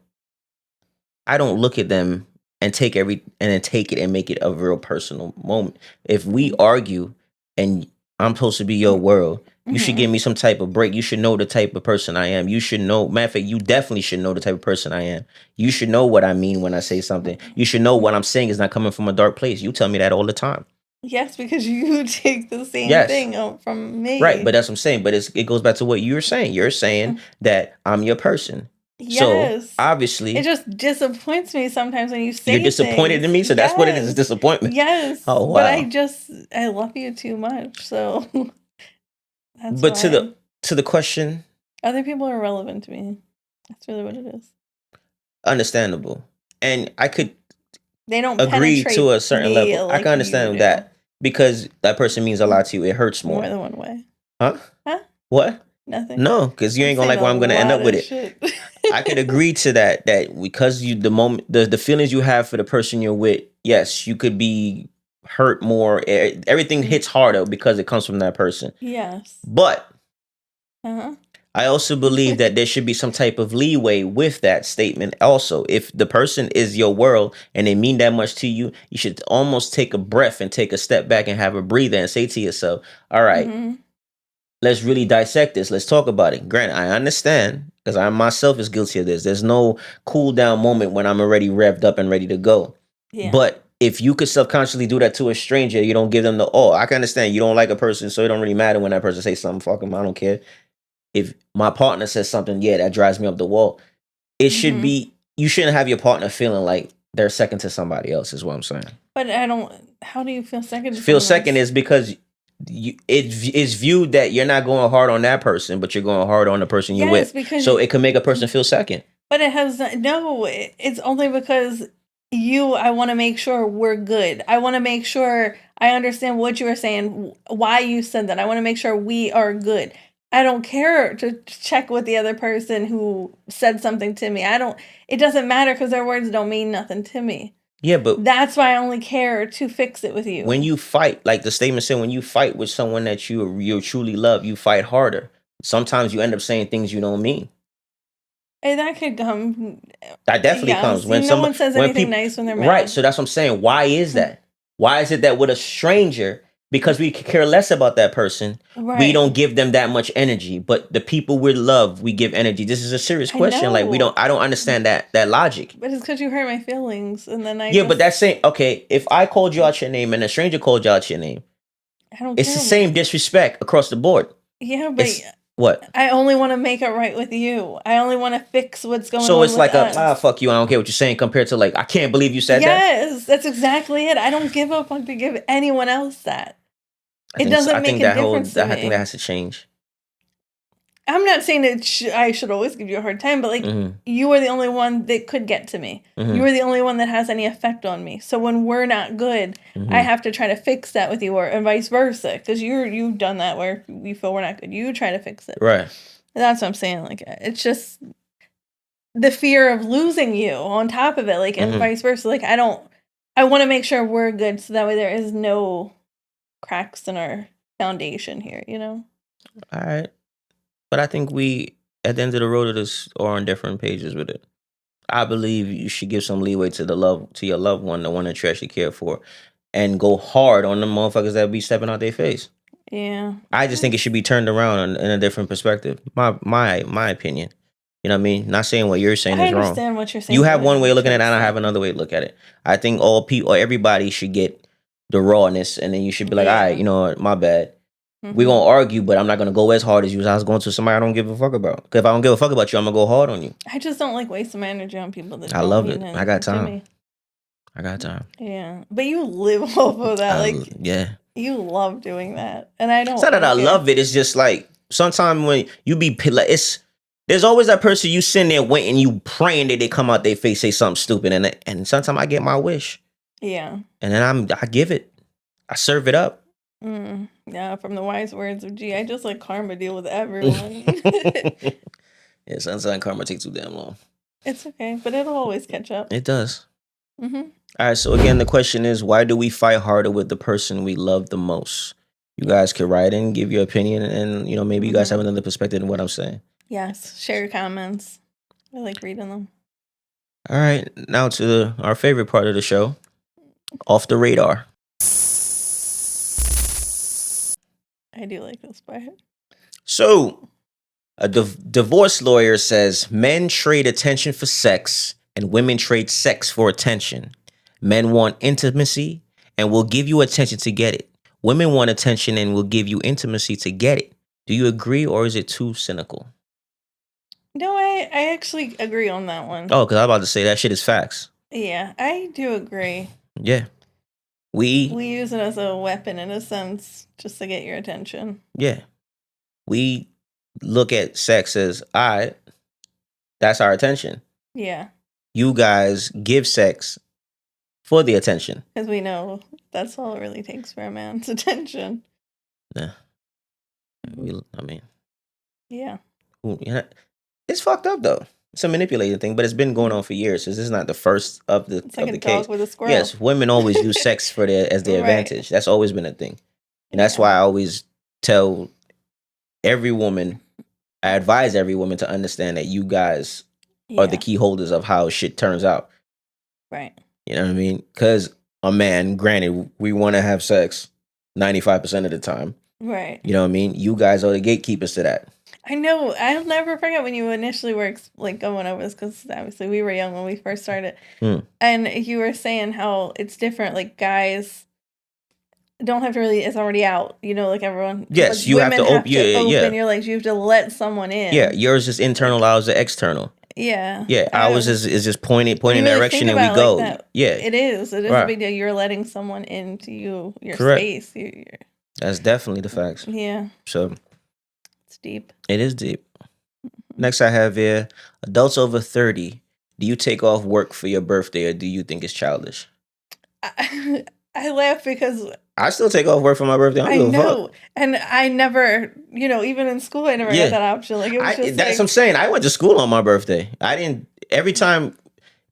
I don't look at them and take it and make it a real personal moment. If we argue and I'm supposed to be your world, you should give me some type of break. You should know the type of person I am. You should know, matter of fact, you definitely should know the type of person I am. You should know what I mean when I say something. You should know what I'm saying is not coming from a dark place. You tell me that all the time. Yes, because you take the same thing from me. Right, but that's what I'm saying. But it goes back to what you're saying. You're saying that I'm your person. Yes. So, obviously. It just disappoints me sometimes when you say you're disappointed in me? So that's what it is, disappointment. Yes. Oh, wow. But I love you too much, so that's But why. to the question. Other people are relevant to me. That's really what it is. Understandable. And I could they don't agree to a certain level. Like I can understand that because that person means a lot to you. It hurts more. More than one way. Huh? What? Nothing. No, because you ain't gonna like where I'm gonna end up with it. I could agree to that because the feelings you have for the person you're with, yes, you could be hurt more. Everything hits harder because it comes from that person. Yes. But I also believe that there should be some type of leeway with that statement. Also, if the person is your world and they mean that much to you, you should almost take a breath and take a step back and have a breather and say to yourself, all right, let's really dissect this. Let's talk about it. Granted, I understand because I myself is guilty of this. There's no cool down moment when I'm already revved up and ready to go. Yeah. But if you could subconsciously do that to a stranger, you don't give them I can understand you don't like a person, so it don't really matter when that person says something. Fuck them, I don't care. If my partner says something, that drives me up the wall. It should be, you shouldn't have your partner feeling like they're second to somebody else, is what I'm saying. But how do you feel second to feel second else? Is because it's viewed that you're not going hard on that person, but you're going hard on the person you're with. So it can make a person feel second. But it's only because I want to make sure we're good. I want to make sure I understand what you were saying, why you said that. I want to make sure we are good. I don't care to check with the other person who said something to me. It doesn't matter because their words don't mean nothing to me. Yeah, but that's why I only care to fix it with you. When you fight, like the statement said, when you fight with someone that you truly love, you fight harder. Sometimes you end up saying things you don't mean. And that could come. That definitely comes when no one says anything nice when they're mad. Right. So that's what I'm saying. Why is that? Why is it that with a stranger, because we care less about that person, we don't give them that much energy. But the people we love, we give energy. This is a serious question. Like I don't understand that logic. But it's because you hurt my feelings, and then but that's saying if I called you out your name and a stranger called you out your name, it's the same disrespect across the board. Yeah, but what? I only want to make it right with you. I only want to fix what's going on. So it's like fuck you, I don't care what you're saying, compared to I can't believe you said that. Yes, that's exactly it. I don't give a fuck to give anyone else that. It doesn't make a difference to me. I think that has to change. I'm not saying that I should always give you a hard time, but you are the only one that could get to me. You are the only one that has any effect on me. So when we're not good, I have to try to fix that with you, and vice versa. Because you've done that where we feel we're not good. You try to fix it. Right. That's what I'm saying. It's just the fear of losing you on top of it, and vice versa. I want to make sure we're good, so that way there is no cracks in our foundation here. All right. But I think we, at the end of the road of this, are on different pages with it. I believe you should give some leeway to your loved one, the one that you actually care for, and go hard on the motherfuckers that be stepping out their face. Yeah. I just think it should be turned around in a different perspective. My opinion. You know what I mean? Not saying what you're saying is wrong. I understand what you're saying. You have one way of looking at it, and I have another way to look at it. I think everybody should get the rawness, and then you should be like, all right, you know what, my bad. We're going to argue, but I'm not going to go as hard as you as I was going to somebody I don't give a fuck about. Because if I don't give a fuck about you, I'm going to go hard on you. I just don't like wasting my energy on people that I love it. I got time. Yeah. But you live off of that. Yeah. You love doing that. And I don't. It's not that I love it. It's just sometimes when you be, there's always that person you sitting there waiting, you praying that they come out their face, say something stupid. And sometimes I get my wish. Yeah. And then I give it. I serve it up. Yeah, from the wise words of G, I just let karma deal with everyone. Yeah, sometimes karma takes too damn long. It's okay, but it'll always catch up. It does. All right, so again, the question is, why do we fight harder with the person we love the most? You guys can write in, give your opinion, and maybe you guys have another perspective than what I'm saying. Yes, share your comments. I like reading them. All right, now to our favorite part of the show, Off the Radar. I do like this part. So, a divorce lawyer says men trade attention for sex and women trade sex for attention. Men want intimacy and will give you attention to get it. Women want attention and will give you intimacy to get it. Do you agree, or is it too cynical? No, I actually agree on that one. Oh, because I was about to say that shit is facts. Yeah, I do agree. Yeah. We use it as a weapon in a sense, just to get your attention. Yeah. We look at sex as, all right, that's our attention. Yeah. You guys give sex for the attention. Because we know that's all it really takes for a man's attention. Yeah. Yeah. It's fucked up, though. It's a manipulated thing, but it's been going on for years. This is not the first of the It's like of a the case. dog with a squirrel. Yes, women always use sex for as their Right. advantage. That's always been a thing. And that's why I always tell every woman, I advise every woman to understand that you guys are the key holders of how shit turns out. Right. You know what I mean? Because a man, granted, we want to have sex 95% of the time. Right. You know what I mean? You guys are the gatekeepers to that. I know. I'll never forget when you initially were going over this, because obviously we were young when we first started. And you were saying how it's different. Like, guys don't have to really, it's already out. Like everyone. Yes, like you have to open. Yeah. You're like, you have to let someone in. Yeah, yours is internal, ours is external. Yeah. Yeah, ours is just pointing really in direction and we go. Yeah. It is a big deal. You're letting someone into your space. That's definitely the facts. Yeah. So it's deep. It is deep. Next I have here, adults over 30. Do you take off work for your birthday, or do you think it's childish? I laugh because I still take off work for my birthday. I know. And I never, even in school, I never got that option. Like, it was just that's what I'm saying. I went to school on my birthday. Every time,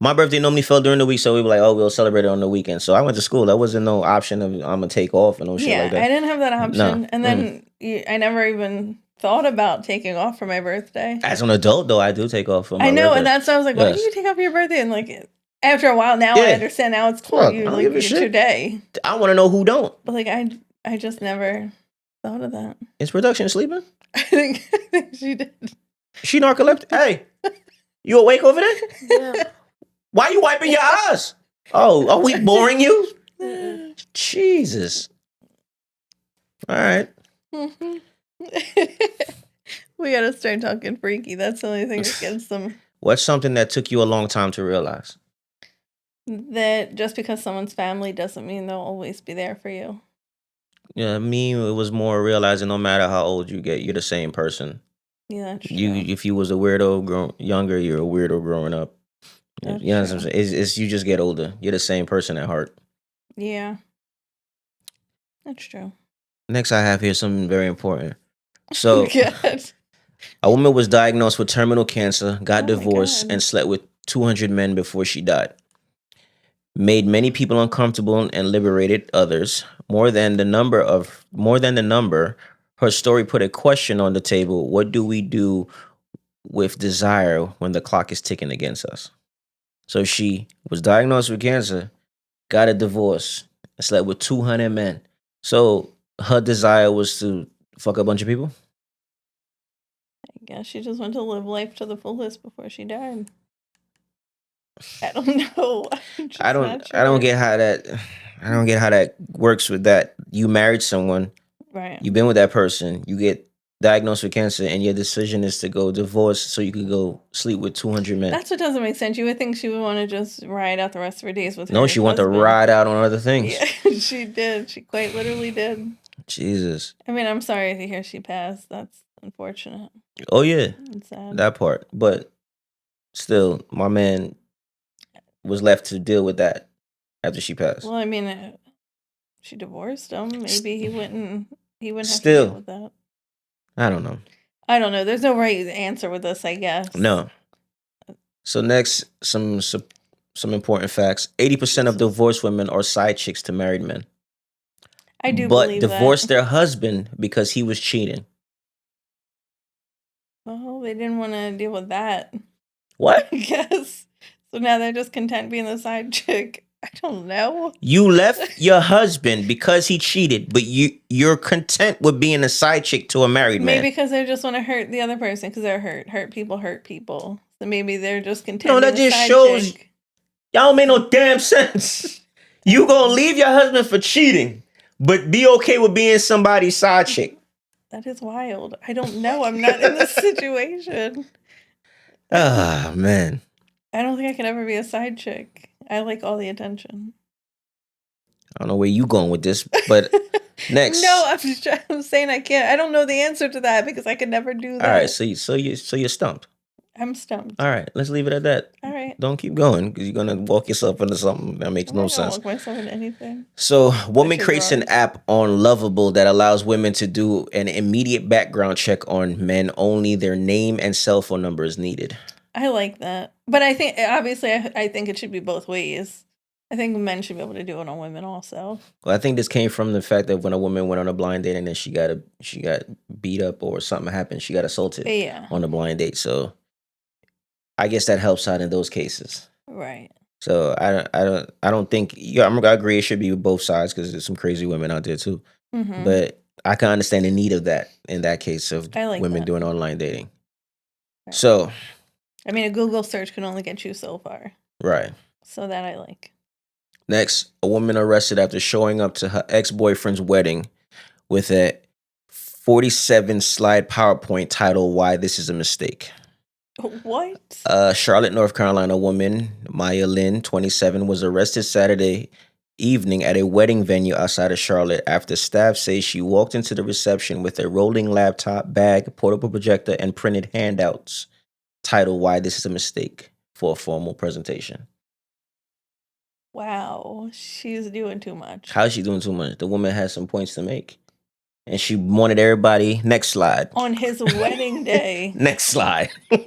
my birthday normally fell during the week, so we were like, oh, we'll celebrate it on the weekend. So I went to school. There wasn't no option of I'm going to take off and no shit like that. I didn't have that option. No. And then I never even thought about taking off for my birthday. As an adult, though, I do take off for my birthday. I know, and that's why I was like, why do you take off your birthday? And like, after a while, now I understand. Now it's cool. It's your day. I want to know who don't. But like, I just never thought of that. Is production sleeping? I think she did. She narcoleptic? Hey, you awake over there? Yeah. Why you wiping your eyes? Oh, are we boring you? Jesus. All right. We gotta start talking freaky. That's the only thing that gets them. What's something that took you a long time to realize? That just because someone's family doesn't mean they'll always be there for you. Yeah, me, it was more realizing no matter how old you get, you're the same person. Yeah, that's true. If you was a weirdo younger, you're a weirdo growing up. That's you know what I'm saying? It's you just get older. You're the same person at heart. Yeah. That's true. Next, I have here something very important. So, God. A woman was diagnosed with terminal cancer, got divorced, and slept with 200 men before she died. Made many people uncomfortable and liberated others. More than the number, her story put a question on the table. What do we do with desire when the clock is ticking against us? So she was diagnosed with cancer, got a divorce, and slept with 200 men. So her desire was to fuck a bunch of people? I guess she just wanted to live life to the fullest before she died. I don't know. I don't get how that works with that. You married someone, right? You've been with that person, you get diagnosed with cancer, and your decision is to go divorce so you can go sleep with 200 men. That's what doesn't make sense. You would think she would want to just ride out the rest of her days with her. No, she wanted to ride out on other things. Yeah, she did. She quite literally did. Jesus. I mean, I'm sorry to hear she passed. That's unfortunate. Oh yeah, it's sad. That part. But still, my man was left to deal with that after she passed. Well, I mean, she divorced him. Maybe he wouldn't have still to deal with that. I don't know. There's no right answer with this, I guess. No. So next, some some important facts. 80% of divorced women are side chicks to married men. I do but believe divorced that. their husband because he was cheating. Well, they didn't want to deal with that. What? I guess. So now they're just content being the side chick. I don't know. You left your husband because he cheated, but you're content with being a side chick to a married man. Maybe because they just want to hurt the other person because they're hurt. Hurt people. So maybe they're just content. No, that just shows chick. Y'all don't make no damn sense. You gonna leave your husband for cheating, but be okay with being somebody's side chick. That is wild. I don't know. I'm not in this situation. Ah, man. I don't think I can ever be a side chick. I like all the attention. I don't know where you going with this, but next. No, I'm saying I can't. I don't know the answer to that because I could never do that. All right, so you're stumped. I'm stumped. All right, let's leave it at that. All right. Don't keep going because you're gonna walk yourself into something that makes no sense. Walk myself into anything. So, woman creates an app on Lovable that allows women to do an immediate background check on men. Only their name and cell phone number is needed. I like that, but I think obviously I think it should be both ways. I think men should be able to do it on women also. Well, I think this came from the fact that when a woman went on a blind date and then she got beat up or something happened, she got assaulted on a blind date. So I guess that helps out in those cases. Right. So I don't think I agree it should be with both sides because there's some crazy women out there too. Mm-hmm. But I can understand the need of that in that case of women doing online dating. Right. So I mean, a Google search can only get you so far. Right. So that I like. Next, a woman arrested after showing up to her ex-boyfriend's wedding with a 47-slide PowerPoint titled "Why This Is a Mistake." What? Charlotte, North Carolina woman, Maya Lynn, 27, was arrested Saturday evening at a wedding venue outside of Charlotte after staff say she walked into the reception with a rolling laptop, bag, portable projector, and printed handouts titled "Why This Is a Mistake" for a formal presentation. Wow, she's doing too much. How is she doing too much? The woman has some points to make. And she wanted everybody. Next slide. On his wedding day. Next slide. But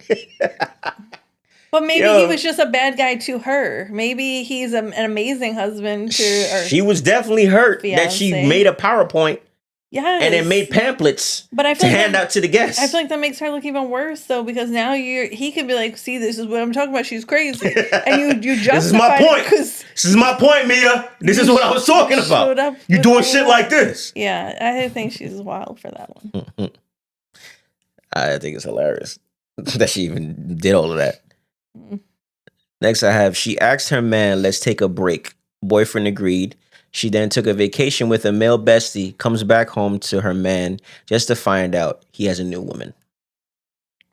maybe he was just a bad guy to her. Maybe he's an amazing husband to her. She was definitely hurt that she made a PowerPoint. Yes. And it made pamphlets to hand out to the guests. I feel like that makes her look even worse, though, because now he could be like, see, this is what I'm talking about. She's crazy. And you justify This is my point. This is my point, Mia. This is what I was talking about. You doing shit like this. Yeah, I think she's wild for that one. Mm-hmm. I think it's hilarious that she even did all of that. Mm-hmm. Next I have, she asked her man, let's take a break. Boyfriend agreed. She then took a vacation with a male bestie, comes back home to her man just to find out he has a new woman.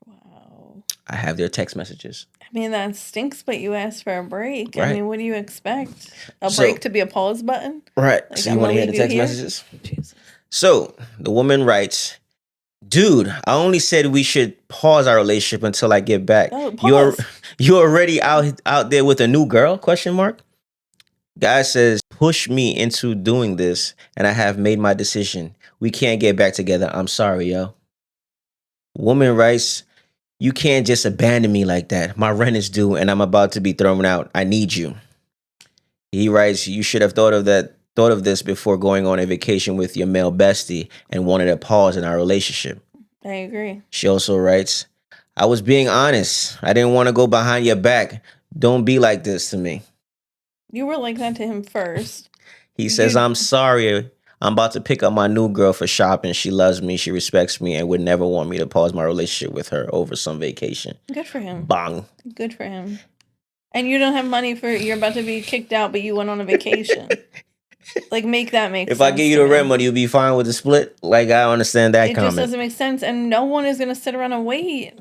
Wow. I have their text messages. I mean, that stinks, but you asked for a break. Right. I mean, what do you expect? A break to be a pause button? Right. Like, so you want to hear the text messages? Jesus. So the woman writes, dude, I only said we should pause our relationship until I get back. Oh, you're already out there with a new girl? ? Guy says, push me into doing this, and I have made my decision. We can't get back together. I'm sorry, yo. Woman writes, you can't just abandon me like that. My rent is due, and I'm about to be thrown out. I need you. He writes, you should have thought of this before going on a vacation with your male bestie and wanted a pause in our relationship. I agree. She also writes, I was being honest. I didn't want to go behind your back. Don't be like this to me. You were like that to him first. He says, I'm sorry. I'm about to pick up my new girl for shopping. She loves me. She respects me and would never want me to pause my relationship with her over some vacation. Good for him. Bang. Good for him. And you don't have money you're about to be kicked out, but you went on a vacation. Like, make that make sense. If I give you the rent money, you'll be fine with the split? Like, I understand that comment. It just doesn't make sense. And no one is going to sit around and wait.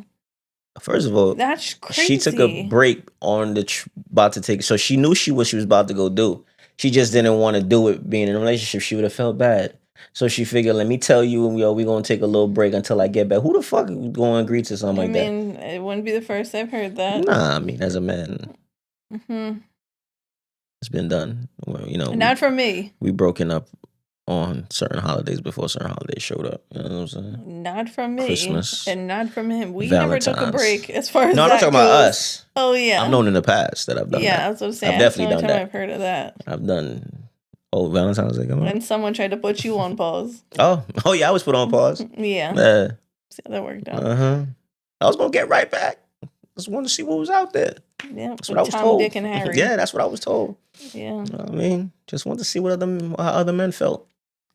First of all, that's crazy. She took a break on about to take. So she knew what she was about to go do. She just didn't want to do it being in a relationship. She would have felt bad. So she figured, let me tell you, we're going to take a little break until I get back. Who the fuck is going to agree to something like that? I mean, it wouldn't be the first I've heard that. Nah, I mean, as a man, it's been done. Well, not for me. We broken up on certain holidays before certain holidays showed up. You know what I'm saying? Not from me. Christmas. And not from him. We Valentine's. never took a break as far as No, I'm not talking about us. Oh, yeah. I've known in the past that I've done that. Yeah, that's what I'm saying. I've definitely done that. I've heard of that. I've done Valentine's Day. When someone tried to put you on pause. Oh yeah, I was put on pause. Yeah. See how that worked out. I was gonna get right back. Just wanted to see what was out there. Yeah, that's what I was told. Dick, and Harry. Yeah, that's what I was told. Yeah. You know what I mean, just wanted to see what how other men felt.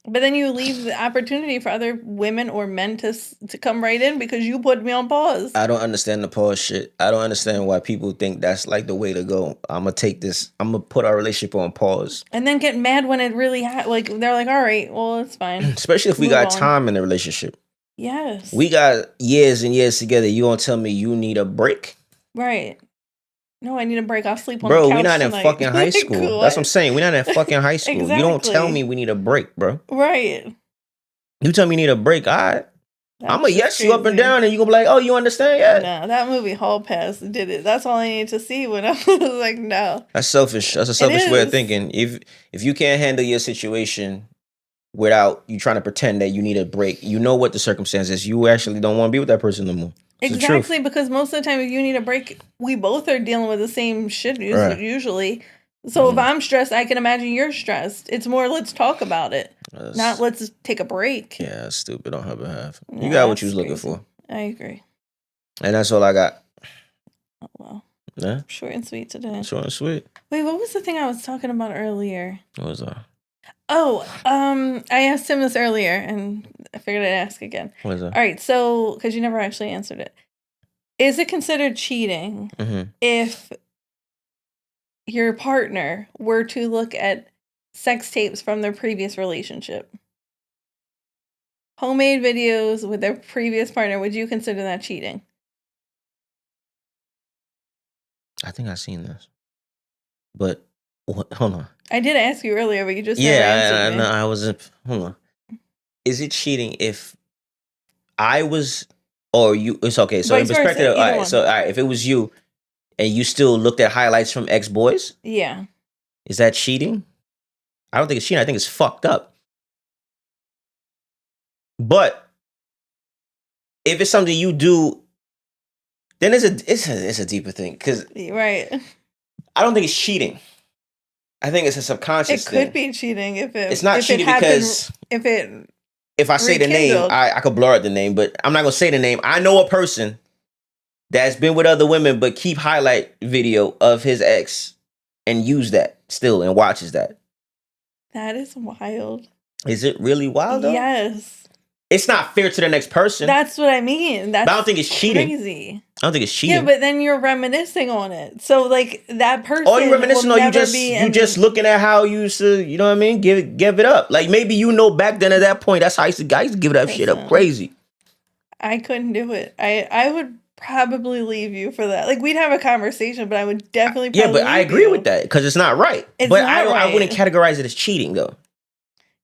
But then you leave the opportunity for other women or men to come right in because you put me on pause. I don't understand the pause shit. I don't understand why people think that's like the way to go. I'm going to put our relationship on pause. And then get mad when it really, they're like, all right, well, it's fine. Especially if we got time in the relationship. Yes. We got years and years together. You going to tell me you need a break? Right. No, I need a break. I'll sleep on the couch Bro, we're not tonight. in fucking high school. Cool. That's what I'm saying. We're not in fucking high school. Exactly. You don't tell me we need a break, bro. Right. You tell me you need a break, all right. I'm going to yes you up and down and you going to be like, oh, you understand? Yeah. No, that movie Hall Pass did it. That's all I needed to see when I was like, no. That's selfish. That's a selfish way of thinking. If you can't handle your situation without you trying to pretend that you need a break, you know what the circumstance is. You actually don't want to be with that person no more. It's exactly, because most of the time if you need a break, we both are dealing with the same shit usually. So if I'm stressed, I can imagine you're stressed. It's more, let's talk about it. Not let's take a break. Yeah, that's stupid on her behalf. You got what you was looking for. I agree. And that's all I got. Oh, well. Yeah? Short and sweet today. Short and sweet. Wait, what was the thing I was talking about earlier? What was that? Oh, I asked him this earlier, and I figured I'd ask again. What is that? All right, so, because you never actually answered it. Is it considered cheating if your partner were to look at sex tapes from their previous relationship? Homemade videos with their previous partner, would you consider that cheating? I think I've seen this. But, hold on. I did ask you earlier, but you just never answered me. I wasn't. Hold on. Is it cheating if I was or you? It's okay. So in perspective, all right. If it was you and you still looked at highlights from ex-boys, yeah, is that cheating? I don't think it's cheating. I think it's fucked up. But if it's something you do, then it's a deeper thing. Because right, I don't think it's cheating. I think it's a subconscious thing. It could be cheating it's not cheating because if I say the name, I could blur out the name, but I'm not gonna say the name. I know a person that's been with other women, but keep highlight video of his ex and use that still and watches that. That is wild. Is it really wild though? Yes. It's not fair to the next person. That's what I mean. But I don't think it's cheating. Crazy. I don't think it's cheating. Yeah, but then you're reminiscing on it. So like that person. Oh, you reminiscing, or you just looking at how you used to, you know what I mean? Give it up. Like maybe back then at that point, that's how I used to give that shit up crazy. I couldn't do it. I would probably leave you for that. Like we'd have a conversation, but I would definitely. Yeah, but I agree with that because it's not right. I wouldn't categorize it as cheating though.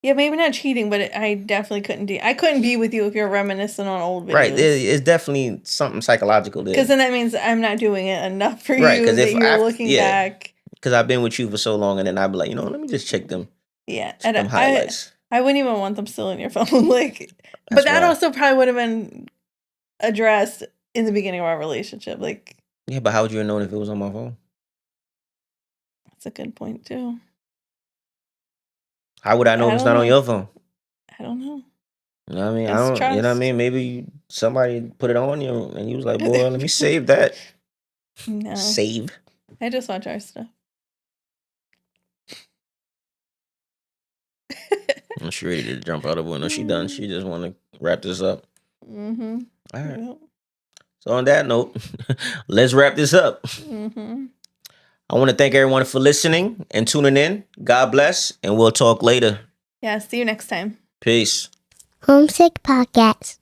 Yeah, maybe not cheating, but I definitely couldn't I couldn't be with you if you're reminiscing on old videos. Right, it's definitely something psychological there. Because then that means I'm not doing it enough for you that you're looking back. Because I've been with you for so long, and then I'd be like, let me just check them. Yeah, and them highlights. I wouldn't even want them still in your phone. But that also probably would have been addressed in the beginning of our relationship. Yeah, but how would you have known if it was on my phone? That's a good point too. How would I know if it's not on your phone? I don't know. You know what I mean? You know what I mean? Maybe somebody put it on you and you was like, boy, let me save that. No. Save. I just watch our stuff. She ready to jump out of the window. She done. She just want to wrap this up. Mm-hmm. All right. Yep. So on that note, let's wrap this up. Mm-hmm. I want to thank everyone for listening and tuning in. God bless, and we'll talk later. Yeah, see you next time. Peace. Homesick Podcast.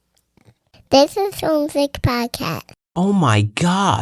This is Homesick Podcast. Oh my God.